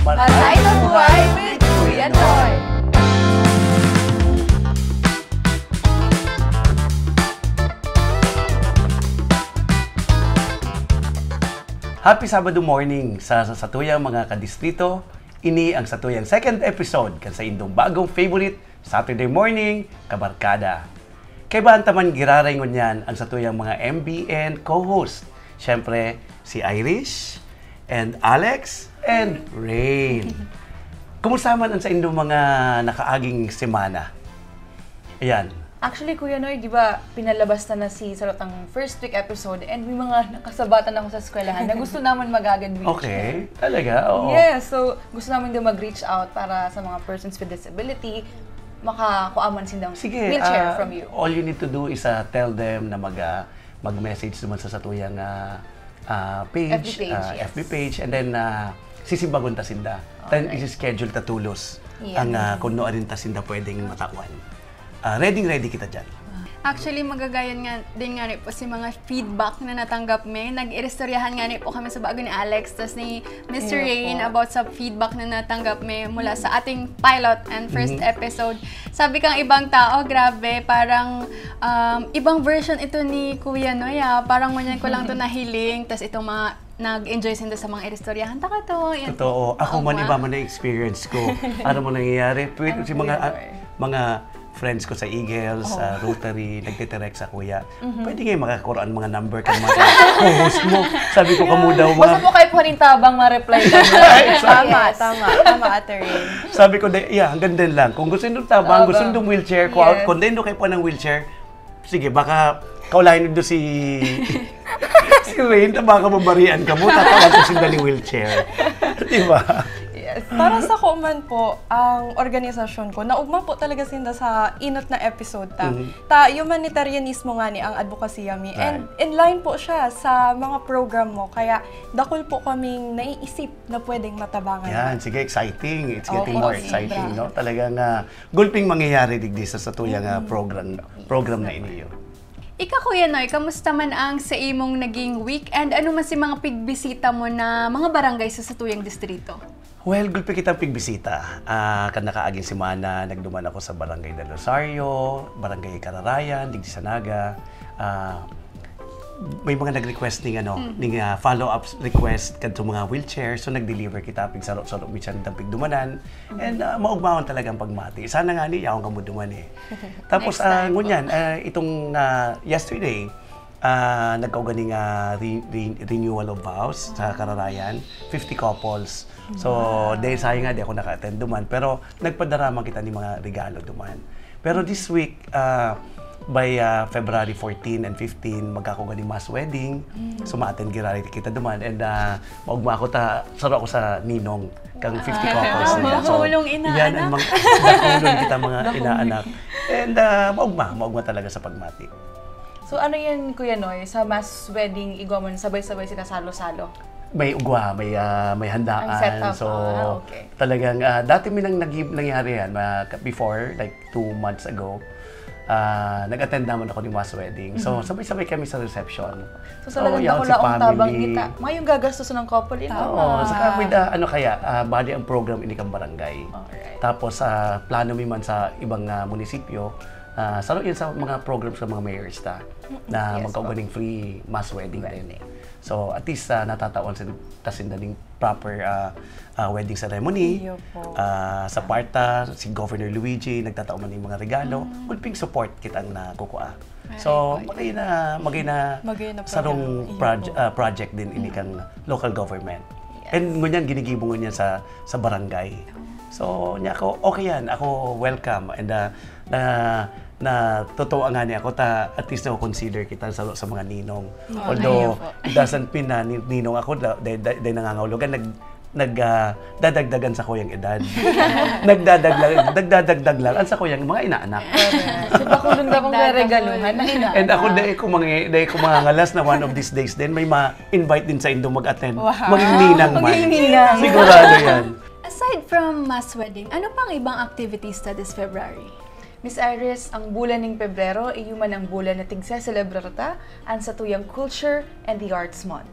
Matay na buhay with Kuya Noy! Happy Sabado morning sa satuyang mga kadistrito. Ini ang satuyang second episode kan sa indong bagong favorite Saturday morning kabarkada. Kay ba taman giraringon yan ang satuyang mga MBN co-host. Siyempre si Irish and Alex and Rain. Kumusta man ang sa indong mga nakaaging semana? Ayan. Actually, Kuya Noy, di ba pinalabas na si Sarot ang first week episode and may mga nakasabatan ako sa eskwelahan na gusto naman mag-graduate. Okay, talaga? Oo. Yes, so gusto namin din mag-reach out para sa mga persons with disability, makakuaman silang wheelchair from you. All you need to do is tell them na mag-message naman sa satuyang page, FB page, and then sisimbagon ta sinda. Then isi-schedule ta tulos ang kung noon ta sinda pwedeng matawan. Ready kita dyan. Actually, magagayon nga din nga rin po si mga feedback na natanggap may. Nag-irestoryahan nga rin po kami sa bago ni Alex, tas ni Mr. Rain about sa feedback na natanggap may mula sa ating pilot and first episode. Sabi kang ibang tao, grabe, parang ibang version ito ni Kuya Noy. Parang manyan ko lang ito nahiling, tas itong mga nag-enjoy sinda sa mga irestoryahan. Taka to. Totoo. Ako man iba man na experience ko. Ano mo nangyayari? Si mga friends ko sa Eagles, sa Rotary, nagtitirect sa kuya. Pwede ngayon makakuroan mga number kang mga co-host mo. Sabi ko kamo daw mga... Basta po kayo po rin tabang ma-reply ka. Tama, Ate Rain. Sabi ko, hanggang din lang. Kung gusto nyo tabang, gusto nyo wheelchair, kung nyo kayo po ng wheelchair, sige, baka kaulahin nyo si Rain, baka mabarian ka mo, tatawag ko sindaling wheelchair. Diba? Para sa kuman po, ang organisasyon ko, naugma po talaga sinda sa inot na episode ta. Humanitarianismo nga ni ang advokasya mi. And in line po siya sa mga program mo. Kaya dakol po kaming naiisip na pwedeng matabangan. Yan, sige, exciting. It's getting more exciting, no? Talagang gulping mangyayari digdi sa satuyang program na iniyo. Ika, Kuya Noy, kamusta man ang sa imong naging weekend? Ano man si mga pigbisita mo na mga barangay sa satuyang distrito? Well, gulpi kitang pigbisita. Kan nakaaging semana, nagduman ako sa Barangay del Rosario, Barangay Cararayan, digdi Sanaga. May mga nag-request ning follow-up request kadto mga wheelchair, so nag-deliver kita pig sarot-sarot bisan tang pigdumanan. And maugmaon talaga ang pagmati. Sana nga ni yaong kamuduman eh. Tapos ngunyan itong yesterday nagkauganing renewal of vows sa Cararayan, 50 couples. So, dahil sayang nga, di ako naka-attend duman. Pero, nagpadarama kita ni mga regalo duman. Pero this week, by February 14 and 15, magkakauganing mass wedding. So, ma-attend kita duman. And, maugma ako saro ako sa ninong kang 50 couples nila. So, yan ang dakulong kita mga inaanak. And, maugma talaga sa pagmati. So, ano yan, Kuya Noy? Sa mass wedding, igwaman sabay-sabay sila salo-salo? May ugwa, may handaan. So, talagang, dati may nangyari yan. Before, like 2 months ago, nag-attend naman ako ng mass wedding. So, sabay-sabay kami sa reception. So, talagang dakulaong tabang kita. Mayong gagastos ng couple ito. Oo, saka with bali ang program ini kang barangay. Tapos, plano mi man sa ibang munisipyo, salo yan sa mga programs sa mga mayors na magkauganing free mass wedding din. So, at least natatawan sa sindaling proper wedding ceremony. Sa parta, si Governor Luigi, nagtataon man ng mga regalo. Gulping support kitang nakukuha. So, magay na sarong project din ini kang local government. And ngunyan, ginigibong niya sa barangay. So, niya ako, okay yan. Ako, welcome. And na totoo nga niya ako, at least na-consider kita sa mga ninong. Although, it doesn't mean na ninong ako, dahil nangangahulugan, dadagdagan sa kuyang edad. Nagdadagdag lang sa kuyang mga inaanak. So, bakulong na kong regaluhan ng inaanak. And ako, dahil ko mangangalas na one of these days din, may ma-invite din sa Indo mag-attend. Maging ninang man. Sigurado yan. Aside from mass wedding, ano pang ibang activities this February? Miss Iris, ang bulan ng Pebrero ay human ang bulan na tigsa-celebrata ang satuyang culture and the arts month.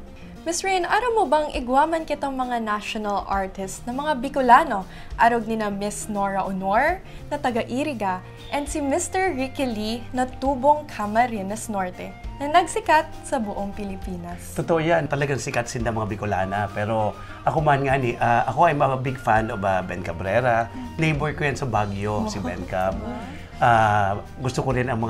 Miss Rain, araw mo bang igwaman kitang mga national artist na mga Bicolano? Arog ni na Miss Nora Honor na taga-Iriga and si Mr. Ricky Lee na tubong Camarines Norte na nagsikat sa buong Pilipinas. Totoo yan, talagang sikat sinda mga Bicolana. Pero ako man nga ni, ako ay mga big fan of Ben Cabrera. Neighbor ko yan sa Baguio, si Ben Cab. Gusto ko rin ang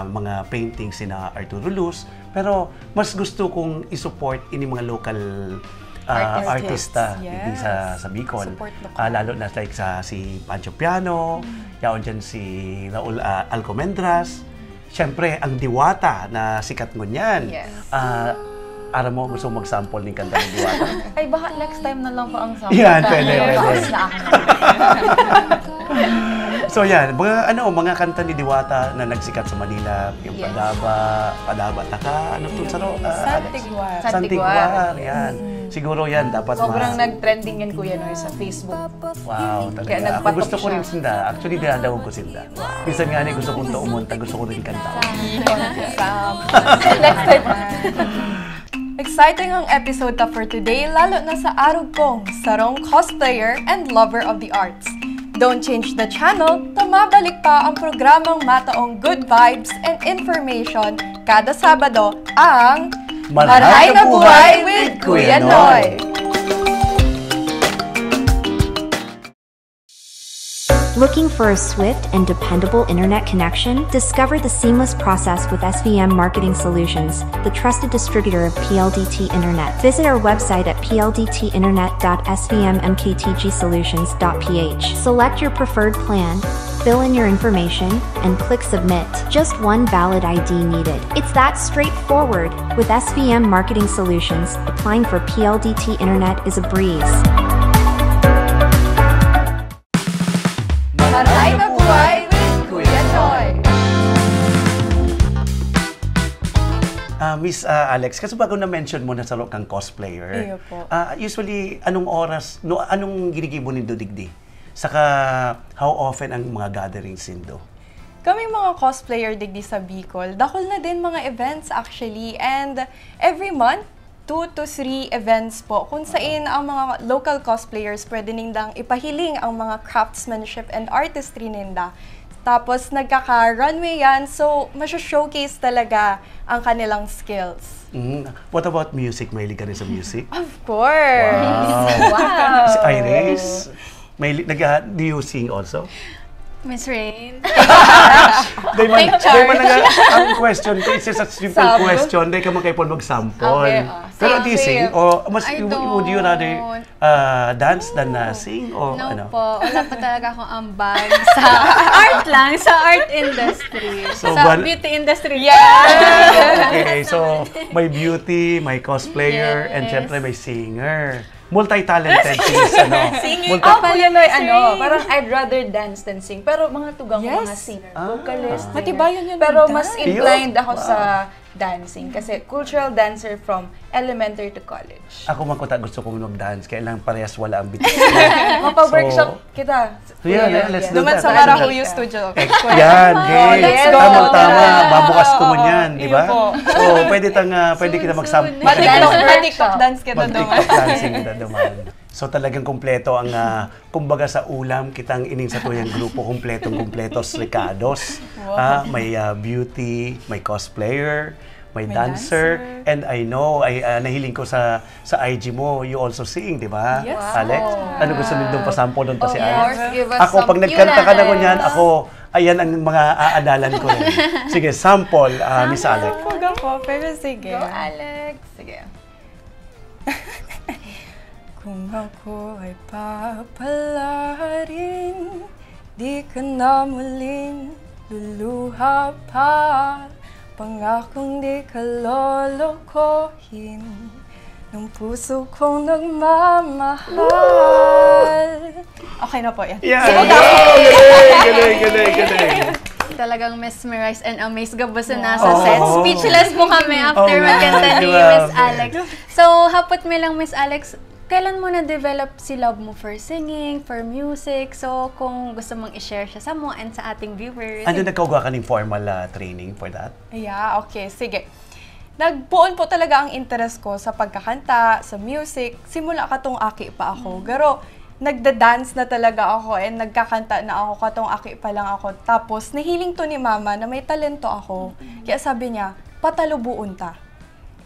mga paintings ni Arturo Luz. Pero mas gusto kong isupport ini mga local artista yes. sa Bicol. Support Lalo na like si Pancho Piano, yaon dyan si Raul Alcomendras. Siyempre, ang Diwata na sikat mo niyan. Yes. Ara mo, gusto mag-sample ng kanta ng Diwata? Ay, baka next time na lang po ang sample. Yan, pwede. Na So yan, mga kanta ni Diwata na nagsikat sa Manila, yung Yes. Padaba Taka, ano itong saro? Santiguar. Santiguar, yan. Siguro yan, dapat Sobrang nag-trending yan, Kuya Noy, sa Facebook. Wow, Kaya talaga. Ako nagpatok gusto ko rin siya. sinda. Actually, dinadawag ko sinda. Minsan nga gusto kong umunta, gusto ko rin kanta. Next time. Exciting ang episode ta for today, lalo na sa arog kong sarong cosplayer and lover of the arts. Don't change the channel, tumabalik pa ang programang mataong good vibes and information kada Sabado ang Marhay na Buhay with Kuya Noy! Looking for a swift and dependable internet connection? Discover the seamless process with SVM Marketing Solutions, the trusted distributor of PLDT Internet. Visit our website at pldtinternet.svmmktgsolutions.ph. Select your preferred plan, fill in your information, and click Submit. Just one valid ID needed. It's that straightforward. With SVM Marketing Solutions, applying for PLDT Internet is a breeze. Marhay na Buhay with Kuya Noy! Miss Alex, kasi bago na-mention mo na sa kang cosplayer, Iyo po. usually, anong oras, anong ginigibo nindo digdi? Saka, how often ang mga gatherings nindo? Kami mga cosplayer digdi sa Bicol, dakol na din mga events actually, and every month, 2 to 3 events po kung saan ang mga local cosplayers pwede nindang ipahiling ang mga craftsmanship and artistry ninda. Tapos nagkaka-runway yan, so masya-showcase talaga ang kanilang skills. What about music? Mahilig ka rin sa music? Of course! Wow! Si Iris, do you sing also? Miss Rain. Ang question ko, it's just a simple Sample? question. Dahil ka magkaipon mag-sample. Okay, Pero do you sing? Or I would you rather dance than sing? Or No ano? po, wala pa talaga akong ambag sa art lang, sa art industry. So, sa beauty industry. Okay, so may beauty, may cosplayer, and Yes. syempre may singer. Multi-talented sis, ano? Singing Multi- pa Kuya pala, Noy, Miss ano, Rain. parang I'd rather dance than sing. Pero mga tugang ko, Yes. mga singer, vocalist, singer. Matibayan yun Pero ng mas dance. inclined ako sa dancing. Kasi cultural dancer from elementary to college. Ako man gusto kong mag-dance, kaya lang parehas wala ang bitis. Mapa-workshop kita. So yeah, let's do Duman that. sa Let's do that. Marahuyo Studio. Yan, gay. let's go. Tama-tama. Babukas ko mo yan, di ba? Iyo po. So, pwede kita mag-sample. Mag-TikTok dance kita duman. Mag-TikTok dancing kita duman. So talagang kumpleto ang, kumbaga sa ulam, kitang ining sa tuyang grupo, kumpletong-kumpletos Ricados. May beauty, may cosplayer, may dancer, and I know, nahiling ko sa IG mo, you also sing, di ba? Yes. Alex? Ano gusto nyo doon pasample doon pa si Of Alex? course, give us Ako, some pag nagkanta ka na ko cues. niyan, ayan ang mga aadalan ko rin. Sige, sample, Miss Alex. Huwag ako, pero sige. Go, Alex. Sige. Kung ako ay papalarin, di ka na muling luluha pa. Pangakong di ka lolokohin ng puso kong nagmamahal. Okay na po yan. Yeah! Galing! Talagang mesmerized and amazed gabuso na Oh. sa set. Speechless po kami after magkanta ni Miss Alex. So, hapot mo lang, Miss Alex, kailan mo na-develop si love mo for singing, for music? So, kung gusto mong i-share siya sa mo and sa ating viewers. Ano nagkauga ka ng formal training for that? Yeah, okay. Sige. nagbuon po talaga ang interest ko sa pagkakanta, sa music. Simula katong aki pa ako. Pero nagda-dance na talaga ako and nagkakanta na ako katong aki pa lang ako. Tapos nahiling to ni mama na may talento ako. Kaya sabi niya, patalubuon ta.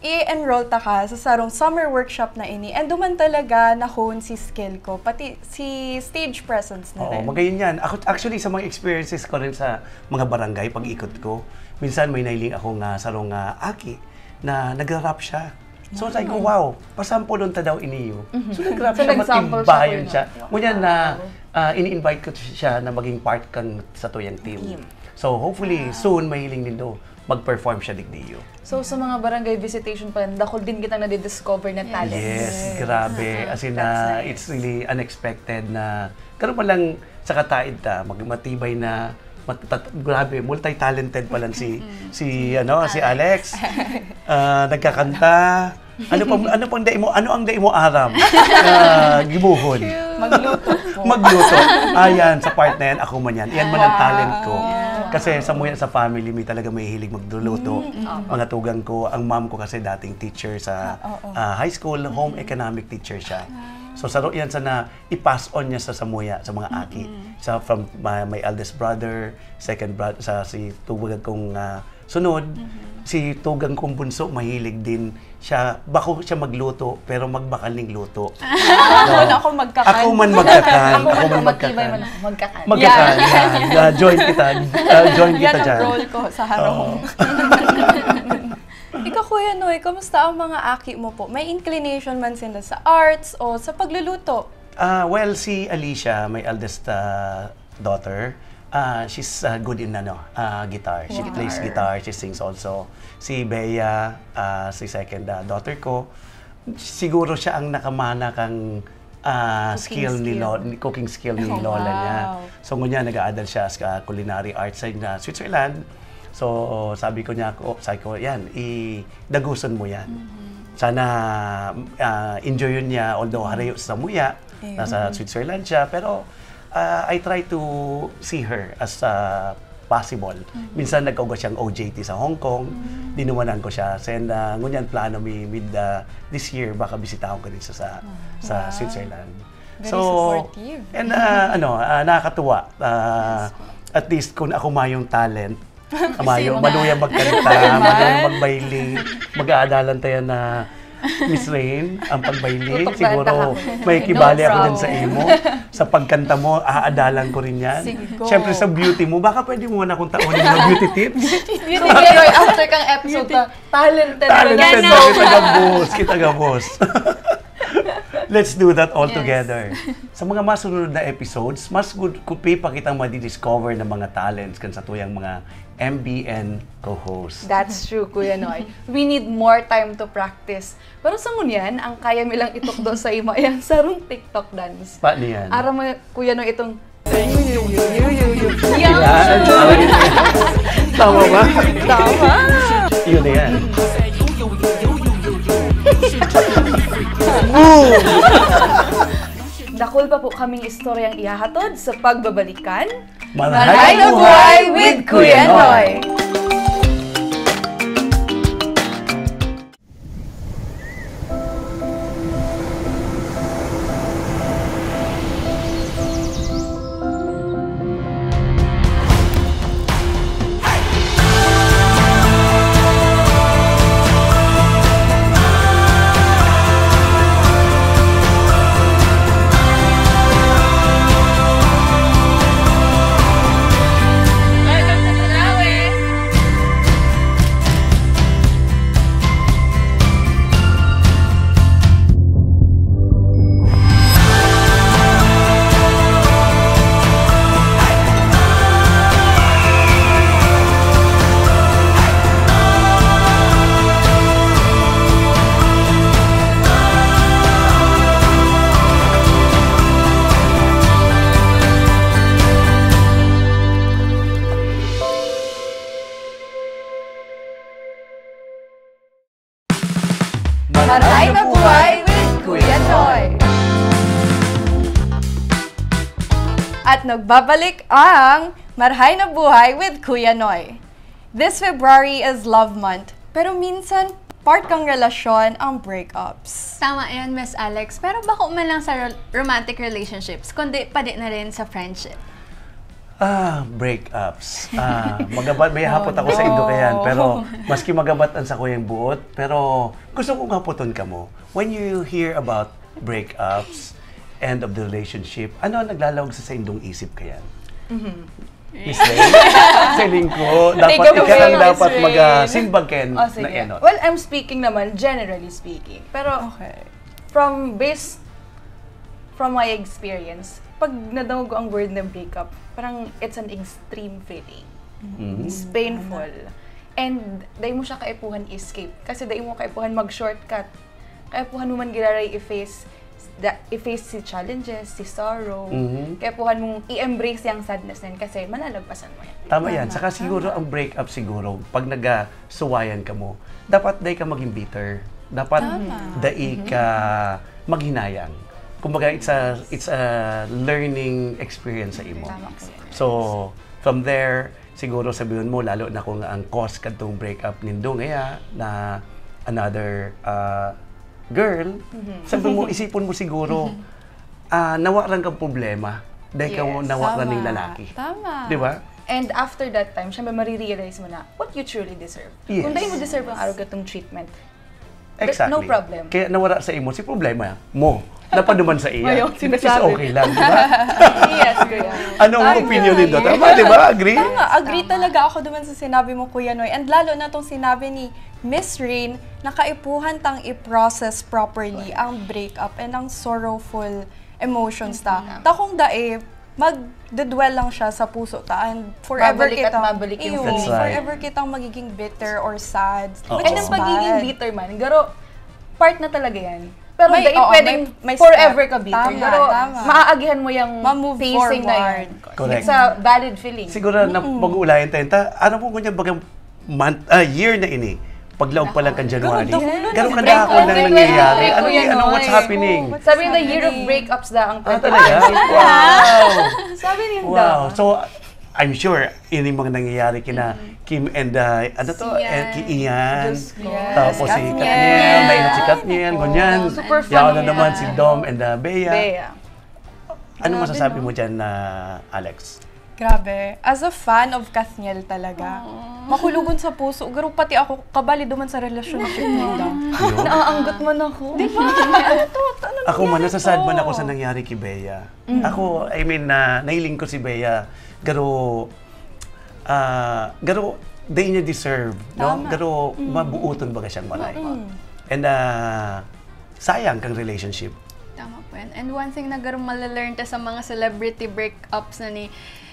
I-enroll ta ka sa sarong summer workshop na ini. And duman talaga na-hone si skill ko, pati si stage presence na rin. Oo, magayon yan. Ako, actually, sa mga experiences ko rin sa mga barangay, pag-ikot ko, minsan may nailing akong sarong aki na nagra-rap siya. So, sabi ko, wow, pasampolon ta daw iniyo. So, nag-rap So, siya, nag-sample matimbayon siya siya. Ngunyan na ini-invite ko siya na maging part kan sa tuyang team. So, hopefully, soon, mahiling din do mag-perform siya digdiyo. So, sa mga barangay visitation pa, dakol din kita na-discover na talent. Yes, grabe. As in, it's really unexpected na karon pa lang sa kataid ta, matibay na grabe, multi-talented pa lang si Alex. Nagkakanta. Ano ang dai mo aram? Gibuhon. Magluto. Ayan, sa part na yan, ako man yan. Yan man ang talent ko. Kasi sa family, may talaga may hilig magluluto. Mga tugang ko, ang mom ko kasi dating teacher sa high school, home economic teacher siya. So saro yan sana i-pass on niya sa samuya, sa mga aki. From my eldest brother, second brother, si tugang kong sunod, si tugang kong bunso, mahilig din siya. Bako siya magluto, pero magbakaling luto. Ako magkakan. Ako man magkakan. Ako man magtibay man ako, magkakan. Magkakan, yan. Join kita Yan ang dyan. role ko sa harong. Ikaw, Kuya Noy, kamusta ang mga aki mo po? May inclination man sila sa arts o sa pagluluto? Well, si Alicia, my eldest daughter, she's good in guitar. She plays guitar, she sings also. Si Bea, si second daughter ko, siguro siya ang nakamana kang cooking skill ni lola niya. So ngunya nag-aaral siya sa culinary arts sa Switzerland. So sabi ko, yan, dagusan mo yan. Sana enjoy yun niya, although harayo sa muya, nasa Switzerland siya, pero I try to see her as possible. Minsan nagkauga siyang OJT sa Hong Kong, dinumanan ko siya. And ngunyan plano mid this year, baka bisitahon ko din sa Switzerland. Very supportive. And nakakatuwa. At least kung ako mayong talent, maluyang magkanta, maluyang magbayling, mag-aadalan tayo na Miss Rain, ang pagbayling, siguro may kibali ako dyan sa imo. Sa pagkanta mo, aadalan ko rin yan. Siyempre sa beauty mo, baka pwede mo na akong taonin mga beauty tips. Pero after kang episode na, talented kita gabos. Let's do that all together. Sa mga masunod na episodes, mas good kupi pa kitang madidiscover ng mga talents kan sa tuyang mga MBN co-hosts. That's true, Kuya Noy. We need more time to practice. Pero sa ngunyan, ang kaya milang itukdo sa ima, yung sarong TikTok dance. Paano yan? Aram mo, Kuya Noy, itong... Tama ba? Tama! Yun na yan. Dakol pa po kaming istoryang ihahatod sa pagbabalikan. Marhay na buhay with Kuya Noy! Marhay na buhay with Kuya Noy! At nagbabalik ang Marhay na Buhay with Kuya Noy. This February is Love Month. Pero minsan, part kang relasyon ang breakups. Tama yan, Miss Alex. Pero bako man lang sa romantic relationships, kundi pati na rin sa friendship. Breakups. Magabat, may hapot ako sa Indo kayan, pero maski magabatan sa kuyang buot, pero gusto kong hapoton ka mo. When you hear about breakups, end of the relationship, ano ang naglalawag sa indong isip kayan? Miss Ray? Sa lingko, dapat ikaw ang dapat mag-simbag ken na enot. Well, I'm speaking naman, generally speaking. Pero, from my experience, pag nadawag ko ang word na breakup, parang it's an extreme feeling. It's painful. And dahil mo siya kaipuhan escape. Kasi dahil mo kaipuhan mag-shortcut. Kaipuhan mo man giraray i-face si challenges, si sorrow. Kaipuhan mong i-embrace yung sadness na yun kasi manalagpasan mo yan. Tama yan. Saka siguro ang breakup siguro, pag nag-suwayan ka mo, dapat dahil ka maging bitter. Dapat dahil ka maghinayang. Kumbaga, it's a learning experience sa imo. So, from there, siguro sabihin mo, lalo na kung ang cause kadtong breakup nindo ngaya na another girl, sabi mo, isipon mo siguro, nawa lang kang problema dahil ka nawa lang ng lalaki. Tama. Di ba? And after that time, syempre marirealize mo na what you truly deserve. Yes. Kung dahil mo deserve ang araw katong treatment, Exactly. no problem. Kaya nawala sa imo, si problema mo. Napaduman sa iya. Ayaw, Which is sinasabi. okay lang, di ba? Yes, kuya. Anong opinion nito? Tama, di ba? Agree? Tama, agree talaga ako naman sa sinabi mo, Kuya Noy. And lalo na itong sinabi ni Miss Rain, nakaipuhan tang i-process properly ang breakup and ang sorrowful emotions ta. Takong dae, mag-dwell lang siya sa puso ta and forever Mabalik at kitang, mabalik yung feeling. That's right. forever kitang magiging bitter or sad. Oo. And Which is yung pagiging bad. bitter man, garo, part na talaga yan. Pero May- dahil oo, pwedeng may forever step. ka bitter. Tama, Pero tama. maaagihan mo yung Ma-move pacing na forward. yun. Correct. It's a valid feeling. Siguro na pag-uulayan tayo, ano po kanya bagang year na ini? Paglaog pa lang kan January. Gano'n ka na ako nang nangyayari. Ano what's happening? Sabi yung the year of breakups da ang Talaga? 2020. Wow! Sabi niya Wow! So, I'm sure, ini mga nangyayari kina Kim and, ano to? Ki Ian. Tapos si Katniel, naingat si Katniel, ganyan. Super fun Yaw na yan. naman si Dom and Bea. Bea. Ano masasabi mo dyan, Alex? Grabe. As a fan of Kathniel talaga, makulugon sa puso. Garo pati ako, kabali duman sa relationship nila. Naaanggot man ako. Ako man, nasasad man ako sa nangyari kay Bea. Ako, I mean, nailing ko si Bea. Garo, they niya deserve, no? Garo, mabuuton baga siyang malay. And sayang kang relationship. Tama po yan. And one thing na garong malalearn ta sa mga celebrity breakups na ni,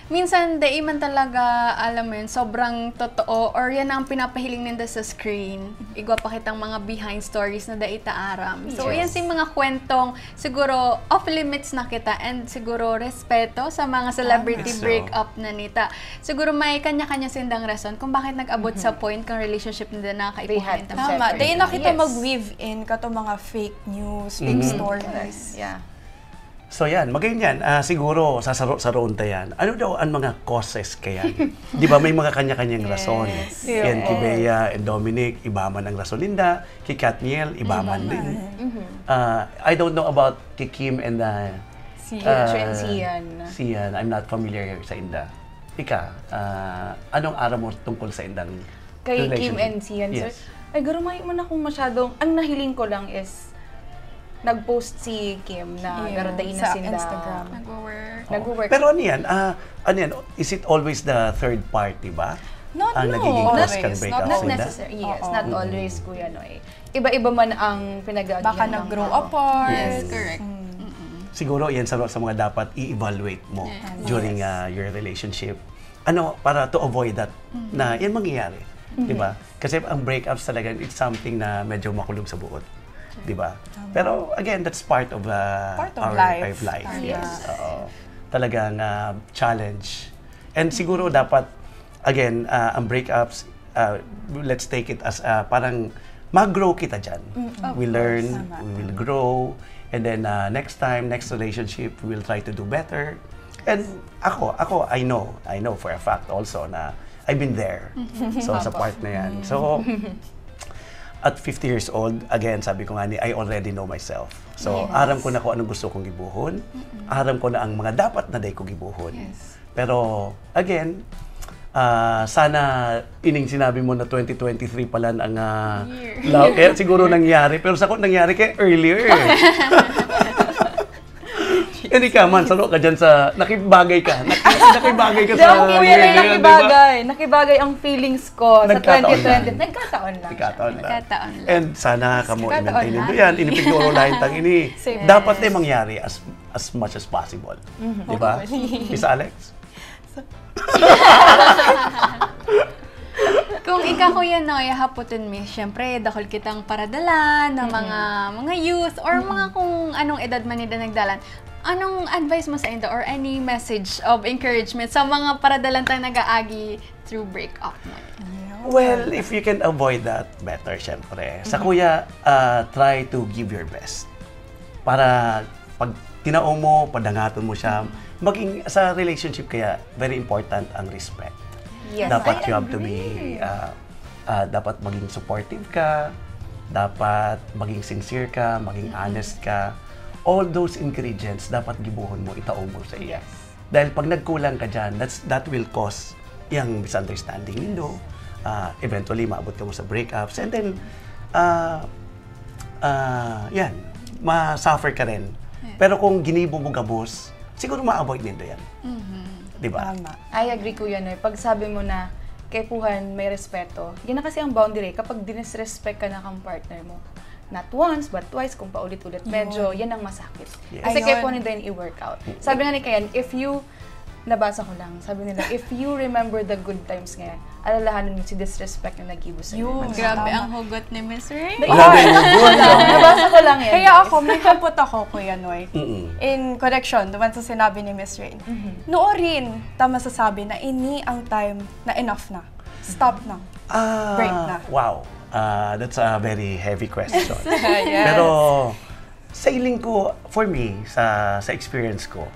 minsan, dai man talaga, alam mo yun, sobrang totoo, or yan ang pinapahiling nila sa screen. Igwa pa kitang mga behind stories na dai taaram. So, yan si mga kwentong, siguro, off-limits na kita, and siguro, respeto sa mga celebrity Yes, so. breakup na nita. Siguro, may kanya-kanya sindang rason kung bakit nag-abot sa point kang relationship nila na They had kaipunin. to Tama. separate. Dahil na kita Yes. mag-weave in kato mga fake news, fake stories. Yeah. So yan, maganyan. Siguro, sasaro-saroon ta yan. Ano daw ang mga causes kaya? Di ba may mga kanya-kanyang rason? Yan, kay Bea and Dominic, iba man ang rason linda. Kay Katniel, iba man din. I don't know about kay Kim and Sian. I'm not familiar sa inda. Ika, anong aram mo tungkol sa indang Kay relationship? Kim and Sian, sir. Yes. Ay, garo may man akong masyadong, ang nahiling ko lang is, nag-post si Kim na garo dahil na sa sinda. Instagram. Nag-work. Nag-work. Pero ano yan? Is it always the third party ba? Not Ang no. nagiging Always. cause kang breakup Not sila? necessary. Yes, not always, Kuya Noy. Iba-iba man ang pinag-aagihan Baka ng nag-grow tao. apart. Yes, correct. Siguro yan sa mga dapat i-evaluate mo during your relationship. Ano, para to avoid that, na yan mangyayari. Di ba? Kasi ang breakups talaga, it's something na medyo makulog sa buot. Di ba? Pero again, that's part of our life. Yes. Oo. Talagang challenge. And siguro dapat, again, ang breakups, let's take it as parang mag-grow kita dyan. We learn, we will grow, and then next time, next relationship, we will try to do better. And ako, I know for a fact also na I've been there. So, sa part na yan. So, at 50 years old, again, sabi ko nga ni, I already know myself. So, aram ko na kung anong gusto kong gibuhon. Aram ko na ang mga dapat na day ko gibuhon. Pero, again, sana ining sinabi mo na 2023 pala ang love. Kaya siguro nangyari. Pero sa ko nangyari kay earlier. Hindi ka man, salo ka dyan sa, nakibagay ka. Nakibagay ka sa... Nakibagay ang feelings ko sa 2020. Nagkataon lang. And sana kamo i-maintain nyo yan. Inipigduro lahin tang ini. Dapat na mangyari as much as possible. Diba? Miss Alex? Kung ikaw Kuya Noy, haputin mi, syempre, dahil kitang paradalan ng mga youth or mga kung anong edad man nila nagdalan, anong advice mo sa inyo or any message of encouragement sa mga paradalan tayong nag-aagi through breakup mo? Well, if you can avoid that, better, syempre. Sa kuya, try to give your best. Para pag tinao mo, padangaton mo siya, maging sa relationship kaya, very important ang respect. Yes, dapat you have to be, dapat maging supportive ka, dapat maging sincere ka, maging honest ka. All those ingredients dapat gibuhon mo, itaon mo sa iya. Dahil pag nagkulang ka dyan, that will cause yung misunderstanding nindo. Eventually, maabot ka mo sa breakups. And then, yan, ma-suffer ka rin. Pero kung ginibo mo gabos, siguro ma-avoid nindo yan. Diba? I agree, Kuya Noy. Pag sabi mo na kay Puhan may respeto, yan na kasi ang boundary. Kapag dinisrespect ka na kang partner mo, not once, but twice, kung paulit-ulit, medyo yan ang masakit. Yes. Kasi kaya po nito yung i-work out. Sabi nga ni Kayan, if you, nabasa ko lang, sabi nila, if you remember the good times ngayon, alalahanin mo si disrespect na nag-ibo sa'yo. Grabe ang hugot ni Miss Ray. Grabe yung hugot. Nabasa ko lang yan. Kaya ako, may hapot ako, Kuya Noy. In correction, duman sa sinabi ni Miss Rain. Noorin, tama sasabi na ini ang time na enough na. Stop na. Break na. Wow. That's a very heavy question. Pero sa iling ko, for me, sa experience ko,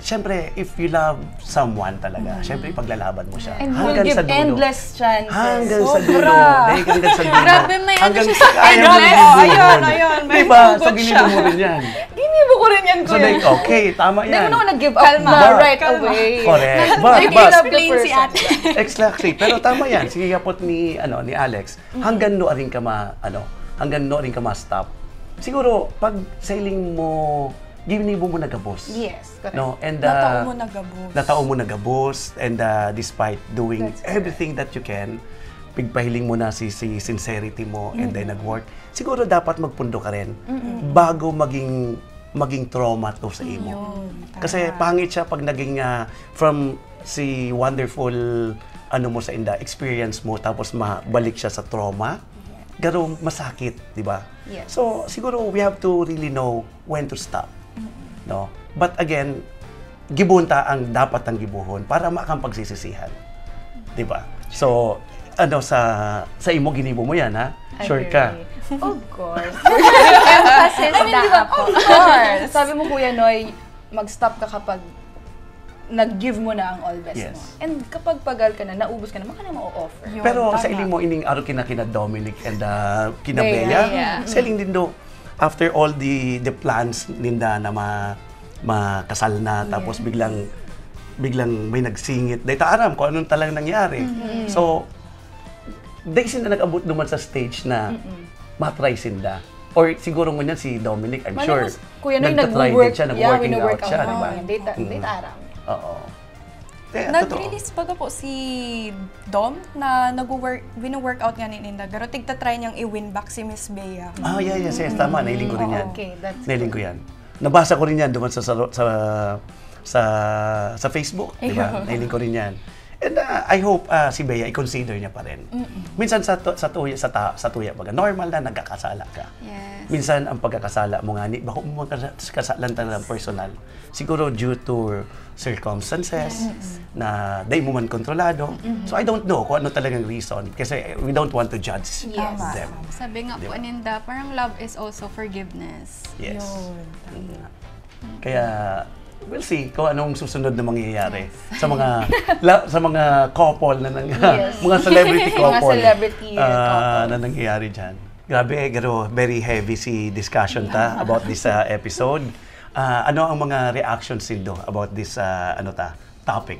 syempre, if you love someone talaga, syempre ipaglalaban mo siya. And hanggang sa dulo. Endless chances. Hanggang sa dulo. Hanggang sa dulo. Grabe, may ano siya sa endless. Ayun. Diba? So, ginibo mo rin yan. Ginibo ko rin yan, So, like, okay, tama yan. Hindi mo nag-give up na right away. Correct. Nag-explain si ate. Exactly. Pero tama yan. Sige, yapot ni Alex, hanggang no rin ka ma-stop. Siguro, pag sailing mo, ginibo mo nagabos. Yes, correct. No? And, Natao mo nagabos. And despite doing everything that you can, pigpahiling mo na si sincerity mo and then nag-work, siguro dapat magpundo ka rin bago maging trauma to sa imo. Kasi pangit siya pag naging from si wonderful mo sa experience mo tapos mabalik siya sa trauma. Garo masakit, di ba? Yes. So siguro we have to really know when to stop. No? But again, gibunta ang dapat ang gibuhon para makang pagsisisihan. 'Di ba? So, sa imo ginibo mo 'yan, ha? Sure ka? Of course. Emphasis na ako. Of course. Sabi mo, Kuya Noy, mag-stop ka kapag nag-give mo na ang all best mo. And kapag pagal ka na, naubos ka na, maka na ma-offer. Pero sa iling mo, ining araw kina Dominic and kina Bea, sa iling din do, after all the plans ninda na makasal na, tapos biglang may nagsingit. Dahil taaram kung anong talagang nangyari. So, dahil sinda nag-abot naman sa stage na matry sinda. Or siguro ngunyan si Dominic, I'm sure, Kuya Noy, nag-working out siya, di ba? Dahil taaram. Oo. Nag-release pa po si Dom na wino-workout nga ni Ninda. Pero tigta-try niyang i-win back si Miss Bea. Yes. Tama. Nailing ko rin yan. Okay, that's Nailing ko yan. Nabasa ko rin yan duman sa Facebook. Diba? Nailing ko rin yan. And I hope si Bea i-consider niya pa rin. Minsan sa tuya baga, normal na nagkakasala ka. Yes. Minsan ang pagkakasala mo nga, bako mo kasalan talagang personal. Siguro due to circumstances na di mo man kontrolado. So I don't know kung ano talagang reason kasi we don't want to judge them. Sabi nga po, Ninda, parang love is also forgiveness. Yes. Kaya we'll see kung anong susunod na mangyayari sa mga sa mga couple na mga celebrity couple, na nangyayari diyan. Grabe, very heavy si discussion about this episode. Ano ang mga reactions nindo about this topic?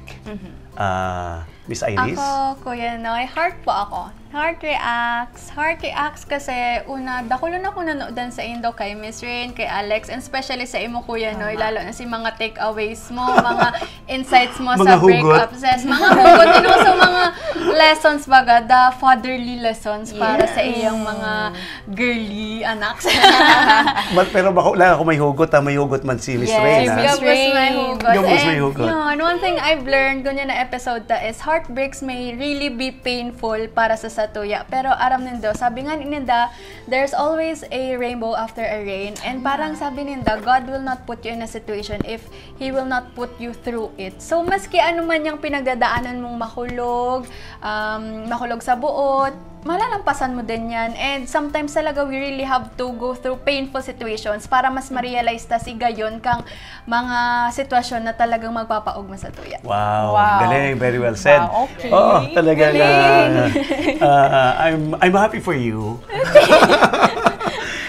Miss Iris? Ako, Kuya Noy, heart po ako. Heart reacts kasi una, dakulo na ko nanoodan sa Indo kay Miss Rain, kay Alex, and especially sa imo, Kuya Noy, lalo na si mga takeaways mo, mga insights mo sa breakups, mga hugot, sa mga lessons baga, the fatherly lessons para sa iyong mga girly anak. Pero wala ako may hugot man si Miss Rain. Yes, may hugot. May hugot. And one thing I've learned ganyan na episode is heartbreaks may really be painful para sa satuya. Pero aram nindo, sabi nga ninda, there's always a rainbow after a rain. And parang sabi ninda, God will not put you in a situation if He will not put you through it. So maski ano man yung pinagdadaanan mong mahulog sa buot, malalampasan mo din yan. And sometimes talaga we really have to go through painful situations para mas ma-realize ta si gayon kang mga sitwasyon na talagang magpapaugma sa tuya. Wow. Galing, very well said. Wow, okay. Talaga I'm happy for you.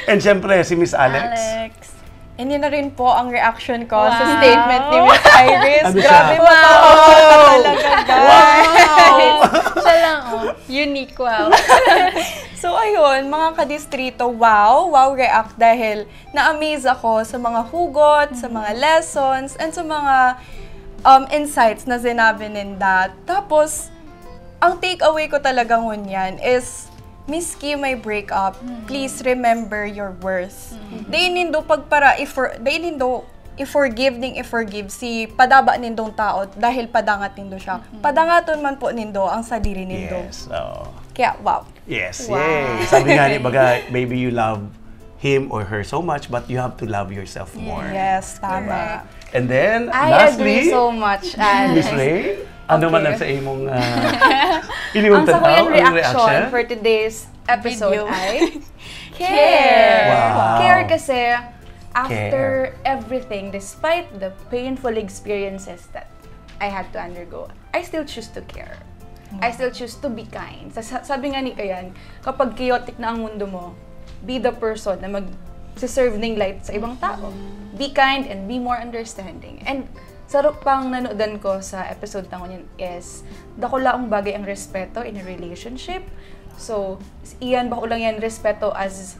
And syempre si Miss Alex. Hindi na rin po ang reaction ko sa statement ni Miss Iris. Ano Grabe siya? talaga, guys. Siya lang, unique, wow. So ayun, mga kadistrito, wow react dahil na-amaze ako sa mga hugot, sa mga lessons, and sa mga insights na sinabi ninda. Tapos, ang take-away ko talaga ngunyan is, miski may breakup, please remember your worth. Day nindo i-forgive si padaba nindong tao dahil padangat nindo siya. Padangaton man po nindo ang sadiri nindo. Yes. Kaya, wow. Yes, yay. Sabi nga ni baga, maybe you love him or her so much, but you have to love yourself more. Yes, tama. And then, I lastly, agree so much, Miss Ray, ano man ang sa imong ang sa kuyang reaction for today's episode ay care. Wow. Care kasi after everything, despite the painful experiences that I had to undergo, I still choose to care. I still choose to be kind. Sabi nga ni Kayan, kapag chaotic na ang mundo mo, be the person na mag-serve ng light sa ibang tao. Be kind and be more understanding. And sarap pang nanoodan ko sa episode na yun is, dako laong bagay ang respeto in a relationship. So, iyan bako lang yan respeto as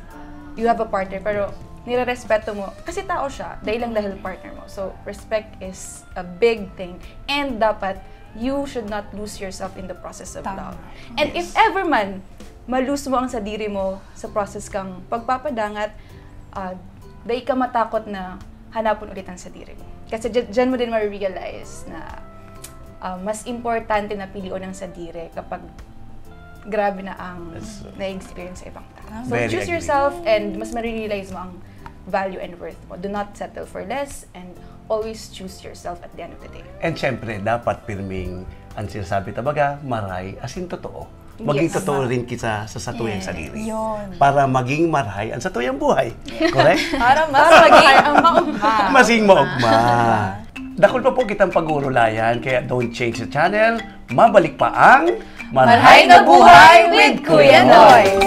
you have a partner, pero nire-respeto mo kasi tao siya, dahil partner mo. So, respect is a big thing. And dapat, you should not lose yourself in the process of love. And if ever man, malose mo ang sadiri mo sa process kang pagpapadangat, dahil ka matakot na hanapon ulit ang sadiri mo. Kasi dyan mo din ma-realize na mas importante na pilion ang sadiri kapag grabe na ang na-experience sa ibang tao. So choose yourself and mas ma-realize mo ang value and worth mo. Do not settle for less and always choose yourself at the end of the day. And syempre, dapat pirming ang sinasabi tabaga, maray, asin totoo. Maging totoo rin kita sa satuyang sarili. Para maging maray ang satuyang buhay. Correct? Para maging maugma. Masing maugma. Dakol pa po kitang pag-uurulayan, kaya don't change the channel. Mabalik pa ang Marhay na Buhay with Kuya Noy!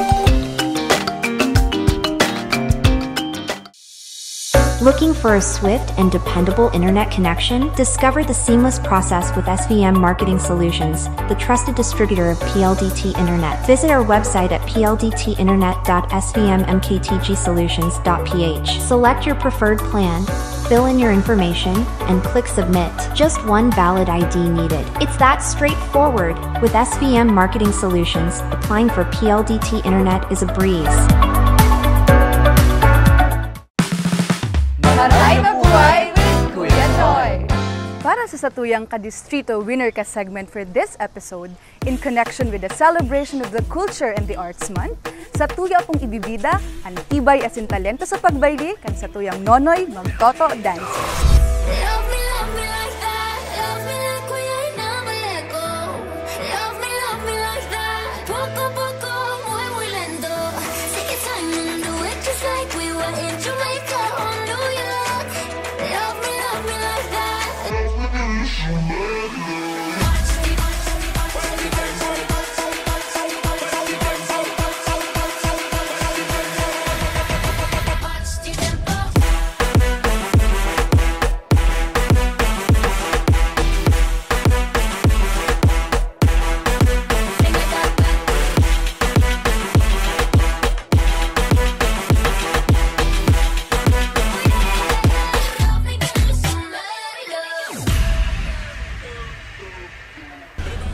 Looking for a swift and dependable internet connection? Discover the seamless process with SVM Marketing Solutions, the trusted distributor of PLDT Internet. Visit our website at pldtinternet.svmmktgsolutions.ph. Select your preferred plan, fill in your information, and click Submit. Just one valid ID needed. It's that straightforward. With SVM Marketing Solutions, applying for PLDT Internet is a breeze. Marhay na Buhay with Kuya Noy! Para sa Satuyang Kadistrito Winner Ka segment for this episode, in connection with the celebration of the Culture and the Arts Month, satuya pong ibibida ang tibay asin talento sa pagbayli kan Satuyang Nonoy Magtoto Dancers. Love me like that. Love me like we ain't never let go. Love me like that. Poco a poco, muy muy lento. Take your time and do it just like we were in Jamaica or New York. Love me like that.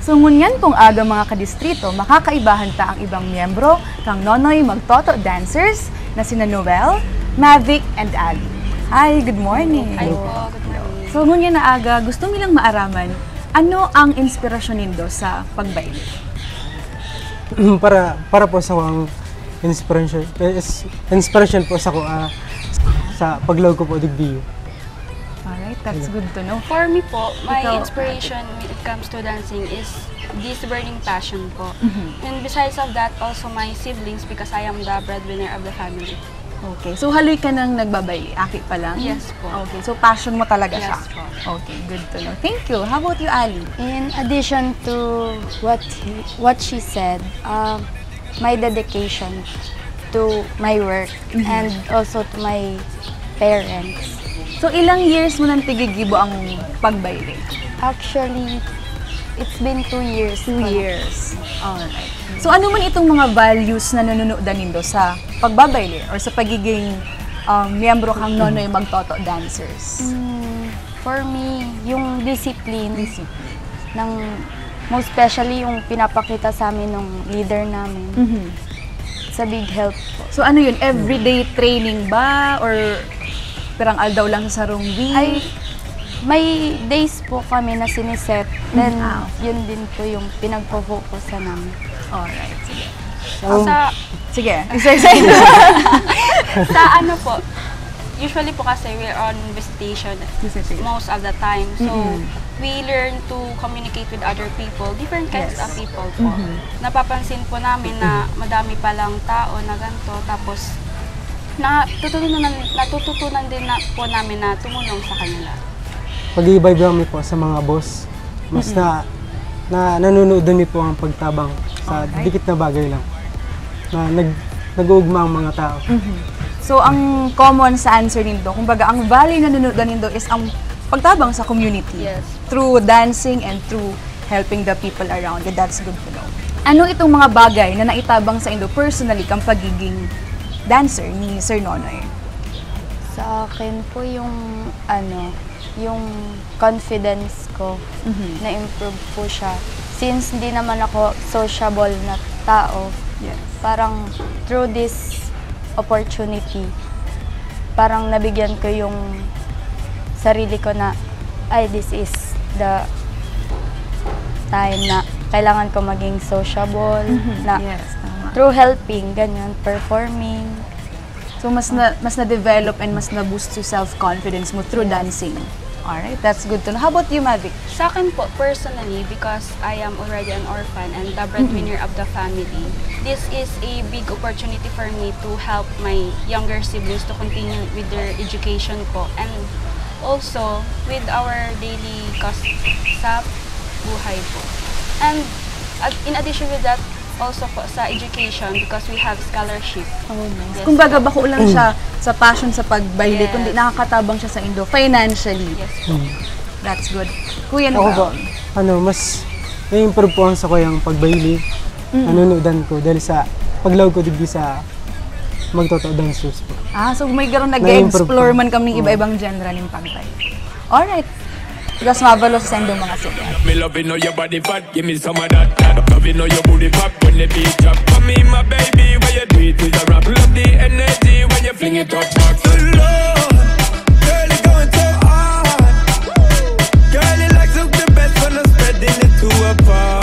So ngunyan pong aga mga kadistrito, makakaibahan ta ang ibang miyembro kang Nonoy Magtoto Dancers na sina Noel, Mavic, and Ali. Hi, good morning. Ay po, good morning. So ngunyan na aga, gusto nilang maaraman, ano ang inspirasyon nindo sa pagbaile? para po sa akong inspiration po sa ko sa paglaw ko po digbiyo. Alright, that's good to know. For me po, my Ikaw, inspiration when it comes to dancing is this burning passion po. And besides of that, also my siblings because I am the breadwinner of the family. Okay, so haloy ka nang nagbabaile, aki pa lang? Yes po. Okay, so passion mo talaga siya? Yes po. Okay, good to know. Thank you. How about you, Ali? In addition to what she said, my dedication to my work and also to my parents. So ilang years mo nang tigigibo ang pagbaile? Actually, it's been 2 years. 2 years. Alright. So ano man itong mga values na nanunodan nindo sa pagbabaile or sa pagiging miyembro kang Nonoy Magtoto Dancers? For me, yung discipline. Ng, most especially yung pinapakita sa amin ng leader namin. It's a big help po. So ano yun? Everyday training ba? Or pirang aldaw lang sa sarong week? Ay, may days po kami na siniset. Then, yun din po yung pinagpo-focusan namin. Alright, sige. Sa Isa-isa. sa ano po, usually po kasi we're on visitation most of the time. So, we learn to communicate with other people, different kinds of people po. Napapansin po namin na madami palang tao na ganito, tapos natututunan din na po namin na tumulong sa kanila. Pag-i-vibe kami po sa mga boss, mas na nanonood din po ang pagtabang sa dikit na bagay lang. Na nag-uugma ang mga tao. So ang common sa answer nindo, kumbaga ang value na nanunood nindo is ang pagtabang sa community. Yes. Through dancing and through helping the people around you. That's good to know. Ano itong mga bagay na naitabang sa indo personally kang pagiging dancer ni Sir Nonoy? Sa akin po yung yung confidence ko na-improve po siya. Since hindi naman ako sociable na tao, parang through this opportunity, parang nabigyan ko yung sarili ko na, this is the time na kailangan ko maging sociable, na through helping, ganyan, performing. So mas na-develop and mas na-boost yung self-confidence mo through dancing. Alright, that's good to know. How about you, Mavic? Sa akin po, personally, because I am already an orphan and the breadwinner of the family, this is a big opportunity for me to help my younger siblings to continue with their education po. And also, with our daily cost sa buhay po. And in addition with that, also po sa education because we have scholarship. Oh, nice. Yes, Kumbaga, po. bako lang siya sa passion sa pagbaile, Yes. kundi nakakatabang siya sa indo financially. Yes po. That's good. Kuya, Ako ano ba, ba? mas na-improve po sa ko yung pagbaili, nanunoodan ko dahil sa paglaw ko digdi sa Magtoto Dancers po. So may garon Na-improve nag-explore pa. man kami ng iba-ibang genre ng pagbaile. Alright. Gas mabalo sa sendong mga sila. Me love you know your body fat, give me some of that. Love you know your booty pop when the beat drop. For me, my baby, when you do it is a rap. Love the energy when you fling it up back so low. Girl, you going so hard. Girl, you like look the best when I'm spreading it to a bar.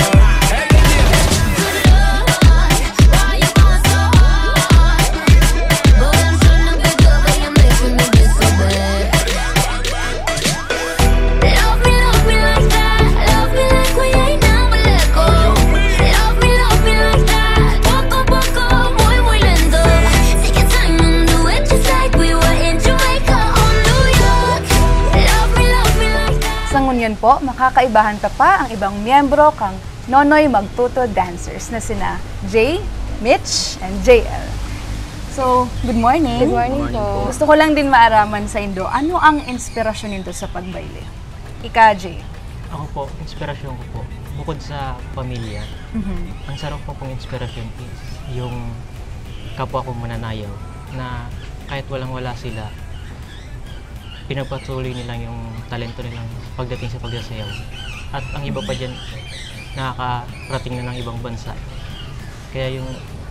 Yan po, makakaibahan pa ang ibang miyembro kang Nonoy Magtoto Dancers na sina Jay, Mitch, and JL. So, good morning. Good morning po. Gusto ko lang din maaraman sa Indo, ano ang inspirasyon nito sa pagbaile? Ika, Jay. Ako po, inspirasyon ko po, bukod sa pamilya, ang sarap po pong inspirasyon is yung kapwa ko mananayaw na kahit walang-wala sila, pinagpatuloy nila yung talento nilang pagdating sa pagsasayaw. At ang iba pa dyan, nakakarating na ng ibang bansa. Kaya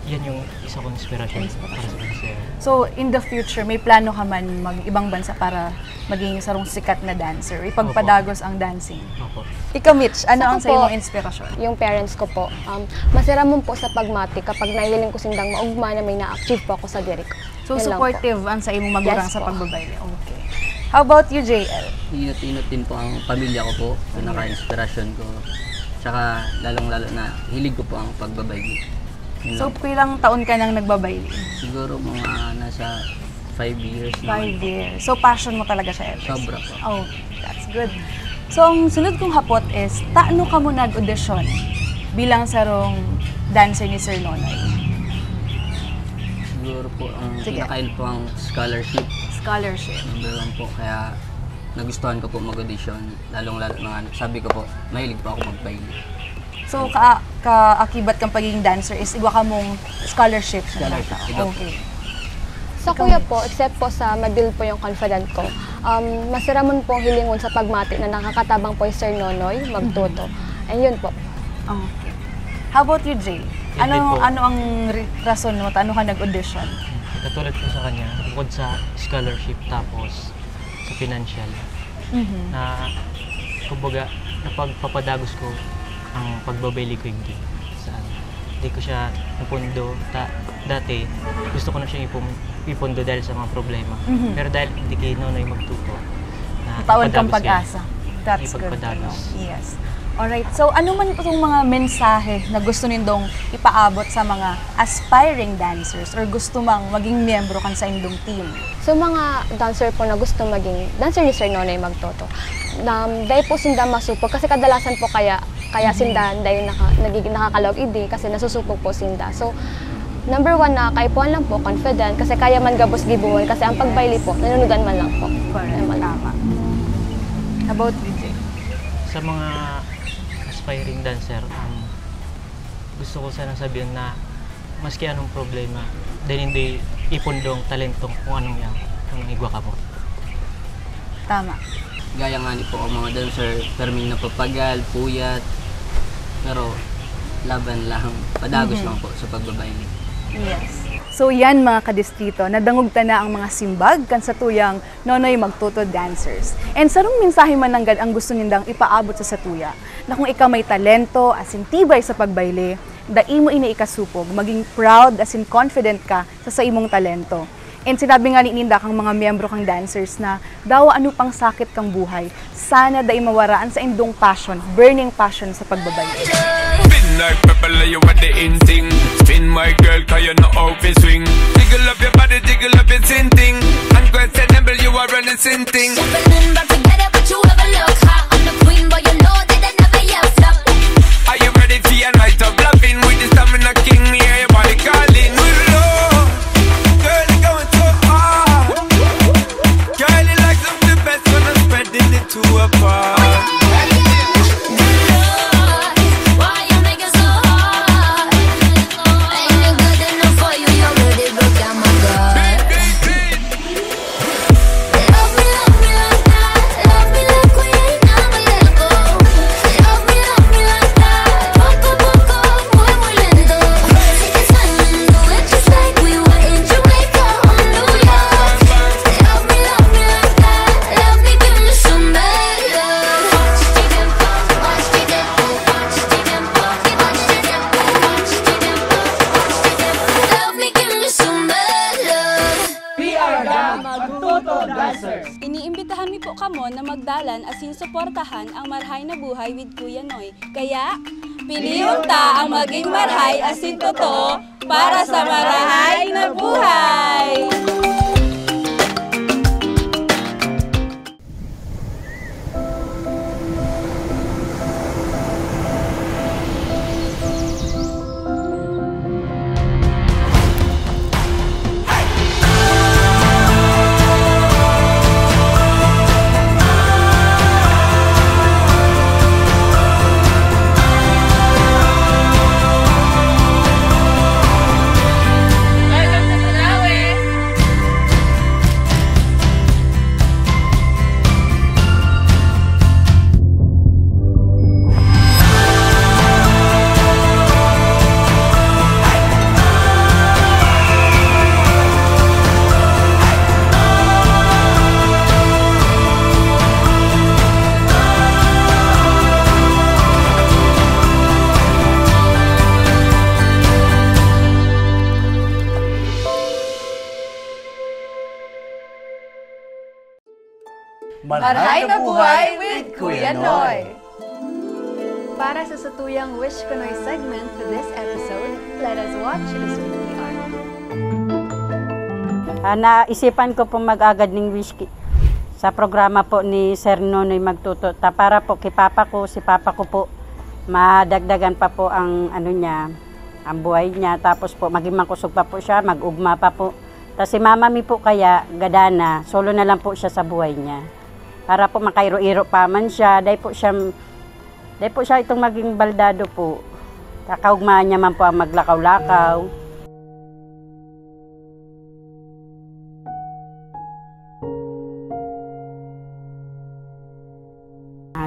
yan yung isa kong inspirasyon para sa kanila. So, in the future, may plano ka man mag-ibang bansa para maging sarong sikat na dancer? Ipagpadagos ang dancing? Opo. Ikaw, Mitch, ano ang Ako sa iyong po, inspirasyon? Yung parents ko po, masiramon po sa pagmati kapag nahiling ko sindang maugma na may na-achieve po ako sa diri ko. So, Yun lang supportive ang sa iyong magulang Yes sa po. pagbabayle. Okay. How about you, JL? Inot-inot din po ang pamilya ko po, pinaka-inspirasyon ko. Tsaka lalong-lalo na hilig ko po ang pagbabayle. Yun So, lang po. pilang taon ka nang nagbabayle? Siguro mga nasa 5 years na. 5 years. So, passion mo talaga siya, Elvis? Sobra po. Oh, that's good. So, ang sunod kong hapot is, taano ka mo nag-audition bilang sarong dancer ni Sir Nonoy? Siguro po ang Sige. pinakain po ang scholarship. Scholarship. Number 1 po, kaya nagustuhan ko po mag-audition. Lalong-lalo na sabi ko po, mahilig po ako magbayle. So, kaakibat kang pagiging dancer is iwa ka mong scholarship. Scholarship, iba po. Okay. Sa kuya po, except po sa madil po yung confident ko, masiramon po ang hilingon sa pagmati na nakakatabang po yung Sir Nonoy, magtuto. And yun po. Okay. How about you, Jay? Yan din po. Ano ang rason mo? Ano ka nag-audition? Katulad po sa kanya, bukod sa scholarship tapos sa financial, na kumbaga napagpapadagos ko ang pagbabayle ko hindi. Hindi ko siya napundo. Dati, gusto ko na siyang ipundo dahil sa mga problema. Pero dahil hindi kay Nonoy magtuto, Taon kang pag-asa. kaya, That's good to know. ipagpadagos. Yes. Alright, so ano man itong mga mensahe na gusto nindong ipaabot sa mga aspiring dancers or gusto mang maging miyembro kan sa indong team? So mga dancer po na gusto maging dancer ni Sir Nonoy magtuto, dahil po sinda masupog kasi kadalasan po kaya sinda dahil nagiging nakakalog idi kasi nasusupog po sinda. So number 1 na kaipuan lang po, confident kasi kaya man gabos gibuon kasi ang pagbayle po nanunugan man lang po. Correct. Tama. About you, Jay? Sa mga aspiring dancer, gusto ko sana sabihin na maski anong problema, dahil hindi ipundong talentong kung anong igwa ka mo. Tama. Gaya nga ni po ang mga dancer, perming napapagal, puyat, pero laban lang, padagos lang po sa pagbabayle. Yes. So yan mga kadistrito, nadangugta na ang mga simbag kan sa tuyang Nonoy Magtuto dancers. And sarong mensahe man nanggad ang gusto nindang ipaabot sa satuya, na kung ikaw may talento, asin tibay sa pagbayle, dai mo ini ikasupog, maging proud asin confident ka sa imong talento. And sinabi nga ni Ninda kang mga miyembro kang dancers na daw ano pang sakit kang buhay, sana dai mawaraan sa indong passion, burning passion sa pagbabayle. Spin like pepper, you want the in thing. Spin my girl, cause you know how to swing. Jiggle up your body, jiggle up your sin thing. Unquestionable, you are running sin thing. Shuffling back together, but you ever look hot on the queen, but you know that I never yet flop. Are you ready for your night of loving? With the stamina king, me hear your body calling. With love, girl, you're going so hard. Girl, you like some the best when I'm spreading it to apart. Iniimbitahan mi po kamo na magdalan asin suportahan ang Marhay na Buhay with Kuya Noy. Kaya, piliyon ta ang maging marhay asin totoo para sa Marhay na Buhay! Marhay na Buhay with Kuya Noy! Para sa Satuyang Wish Ko Noy segment for this episode, let us watch this VTR. Naisipan ko po mag-agad ng wish sa programa po ni Sir Nonoy Magtuto. Para po kay Papa ko, si Papa ko po, madagdagan pa po ang ang buhay niya. Tapos po, maging makusog pa po siya, mag-ugma pa po. Tapos si Mama Mi po kaya, gadana, solo na lang po siya sa buhay niya. Para po makairo-iro pa man siya, dahil po siya itong maging baldado po. Kakaugmaan niya man po ang maglakaw-lakaw.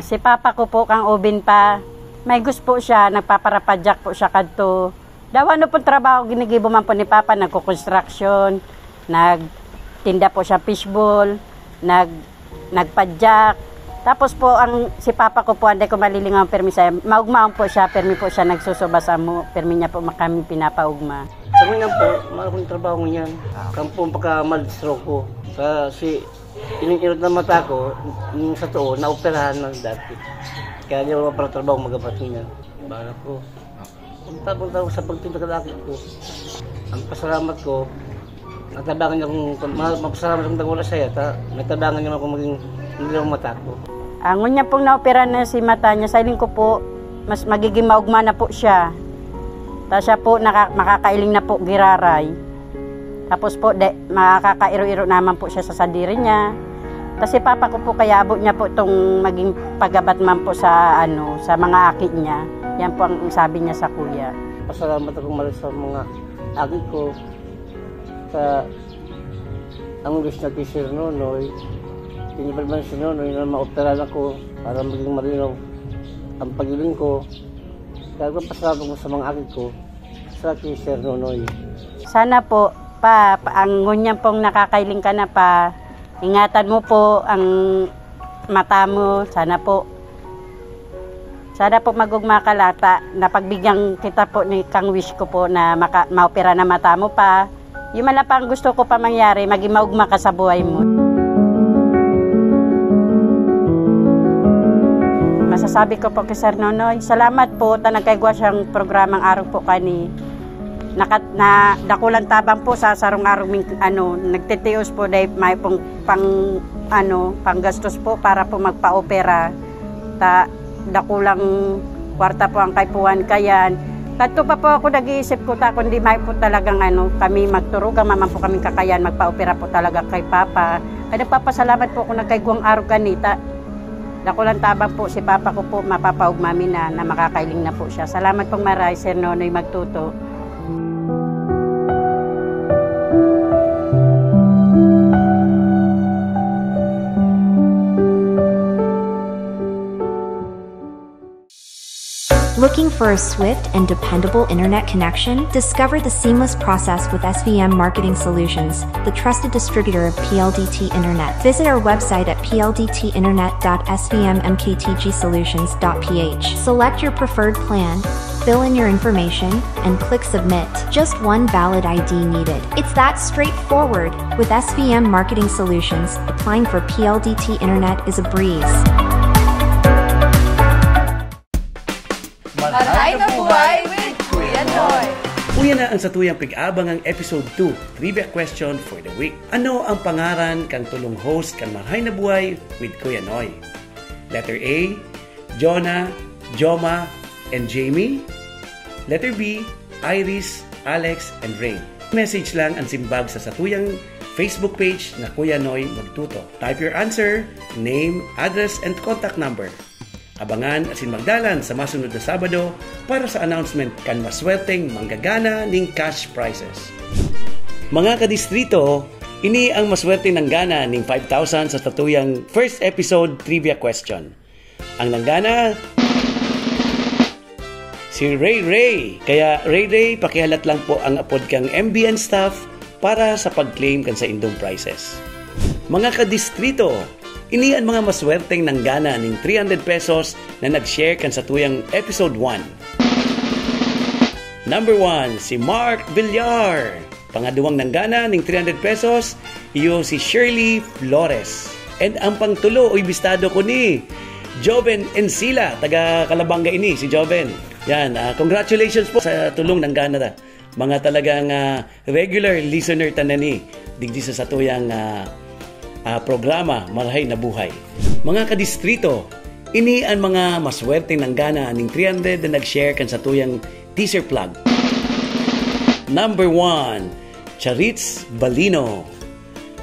Si Papa ko po, kang ubin pa, may gusto po siya, nagpaparapadyak po siya kadto. Dawan po trabaho, ginigibo man po ni Papa, nagko-construction, nagtinda po siya fishbowl, nagpadyak. Tapos po, si Papa ko po, anday ko malilingaw ang permi siya. Maugmaon po siya, permi po siya nagsusubas mo. Permi niya po kami pinapaugma. Sa mga po, maraming trabaho niyan. Kang po pagka-mal-stroke ko. Kasi ining-irot na mata ko, yung sa tuo, na-operahan na dati. Kaya hindi ako para trabaho magapat niya. Bala ko. Punta sa pagtinda kalaki ko. Ang pasalamat ko, natabangan niya kung mapasalamat kung wala siya. Natabangan niya ako maging hindi lang mata ko. Ngun niya pong naopera na si mata niya, sa iling ko po, mas magiging maugma na po siya. Tapos siya po, makakailing na po giraray. Tapos po, makakairo-iro naman po siya sa sadiri niya. Tapos si Papa ko po, kaya abot niya po itong maging pagabat man po sa, sa mga akit niya. Yan po ang sabi niya sa kuya. Pasalamat akong malas sa mga akit ko. Sa ang wish na kay Sir Nonoy. Tinibalban si Nonoy na maoperahan ako para maging malinaw ang pagiling ko. Kaya pasalamat ko sa mga akit ko sa kay Sir Nonoy. Sana po, ang ngunyan pong nakakailing ka na pa, ingatan mo po ang mata mo. Sana po magugma ka lata na pagbigyan kita po ni kang wish ko po na maopera na mata mo pa. Yung man pa ang gusto ko pa mangyari, maging maugma ka sa buhay mo. Masasabi ko po kay Sir Nonoy, salamat po, nagkaigwa siyang programang araw po kani. Dakulang tabang po sa sarong-arong nagtitios po dahil may pong panggastos po para po magpa-opera. Dakulang kwarta po ang kaipuan kayan. Kadto pa po ako nag-iisip ko kundi may po talagang kami magturugang maman po kami kakayan magpa-opera po talaga kay Papa. Kaya nagpapasalamat po ako nagkaigwang araw kanita. Dakulang tabang po si Papa ko po mapapaugmami na makakailing na po siya. Salamat pong maray, Sir Nonoy Magtuto. Looking for a swift and dependable internet connection? Discover the seamless process with SVM Marketing Solutions, the trusted distributor of PLDT Internet. Visit our website at pldtinternet.svmmktgsolutions.ph. Select your preferred plan, fill in your information, and click Submit. Just one valid ID needed. It's that straightforward. With SVM Marketing Solutions, applying for PLDT Internet is a breeze. Marhay na Buhay with Kuya Noy! Uya na ang satuyang pig-abangang episode 2, trivia question for the week. Ano ang pangaran kang tulong host kang Marhay na Buhay with Kuya Noy? Letter A, Jonah, Joma, and Jamie. Letter B, Iris, Alex, and Rain. Message lang ang simbag sa satuyang Facebook page na Kuya Noy Magtuto. Type your answer, name, address, and contact number. Abangan asin magdalan sa masunod na Sabado para sa announcement kan maswerteng manggagana ning cash prizes. Mga kadistrito, ini ang maswerte ng gana ning 5,000 sa tatuyang first episode trivia question. Ang nanggana si Ray. Kaya Ray, pakihalat lang po ang apod kang MBN staff para sa pag-claim kan sa indong prizes. Mga kadistrito, ini ang mga maswerteng nanggana ning 300 pesos na nag-share kan sa tuyang episode 1. Number 1, si Mark Villar. Pangaduwang nanggana ning 300 pesos, iyo si Shirley Flores. And ang pangtulo, bistado ko ni Joven Encila, taga Calabanga ini, si Joven. Yan, congratulations po sa tulong ng Gana. Mga talagang regular listener tanani, digdi sa satuyang programa, Marhay na Buhay. Mga kadistrito, ini ang mga maswerte ng Gana aning 300 na nag-share kan sa tuyang teaser plug. Number 1, Charitz Balino.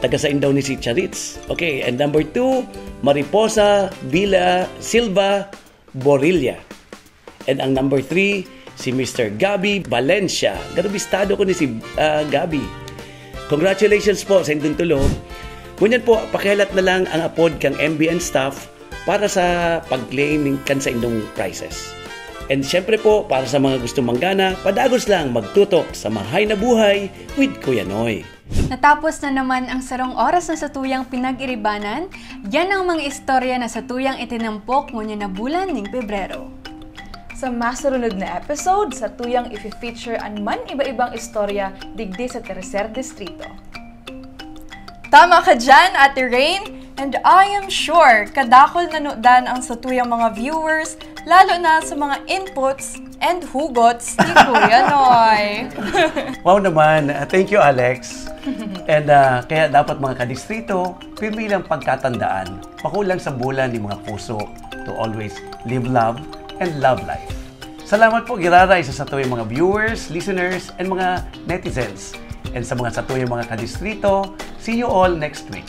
Taga sa Indaw ni si Charitz. Okay, and number 2, Mariposa Villa Silva Borilla. And ang number 3, si Mr. Gabi Valencia. Garubistado ko ni si Gabi. Congratulations po sa indong tulong. Ngunyan po, pakihalat na lang ang apod kang MBN staff para sa pag-claim kan sa indong prizes. And syempre po, para sa mga gusto manggana, padagos lang magtutok sa Marhay na Buhay with Kuya Noy. Natapos na naman ang sarong oras na satuyang pinag-iribanan. Yan ang mga istorya na satuyang itinampok ngunyan na bulan ng Pebrero. Sa masunod na episode, sa tuyang i-feature man iba-ibang istorya digdi sa Tercer Distrito. Tama ka dyan, Ate Rain. And I am sure, kadakol nanodan ang sa tuyang mga viewers, lalo na sa mga inputs and hugots ni Kuya Noy. Wow naman. Thank you, Alex. And kaya dapat mga kadistrito, pirmi lang pagkatandaan, pakulang sa bulan ni mga puso to always live love and love life. Salamat po, Giraray, sa satuyang mga viewers, listeners, and mga netizens. And sa mga satuyang mga kadistrito, see you all next week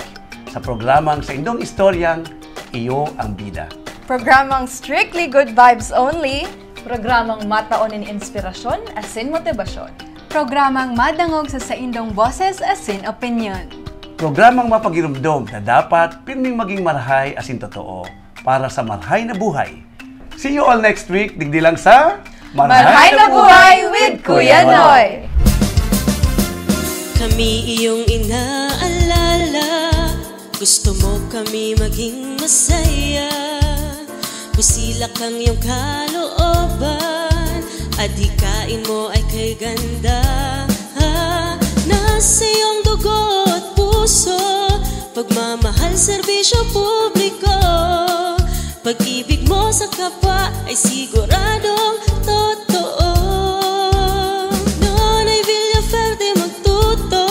sa programang sa indong istoryang Iyo ang Bida. Programang Strictly Good Vibes Only. Programang mataonin inspirasyon asin motibasyon. Programang madangog sa indong boses asin opinion. Programang mapagirumdom na dapat pirming maging marhay asin totoo para sa marhay na buhay. See you all next week. Digdi lang sa Marhay na Buhay with Kuya Noy. Kami iyong inaalala, gusto mo kami maging masaya. Busila kang iyong kalooban, adhikain mo ay kay ganda. Nasa iyong dugo at puso, pagmamahal, serbisyo publiko. Pag-ibig mo sa kapwa ay siguradong totoo. Nonoy Villaferde magtuto,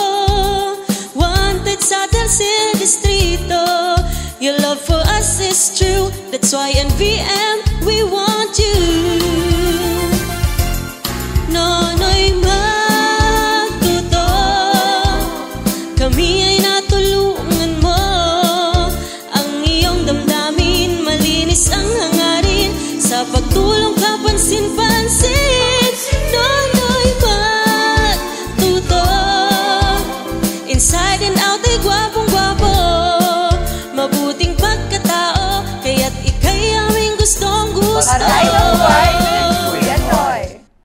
wanted sa Tercer Distrito. Your love for us is true, that's why in VM we want you. Nonoy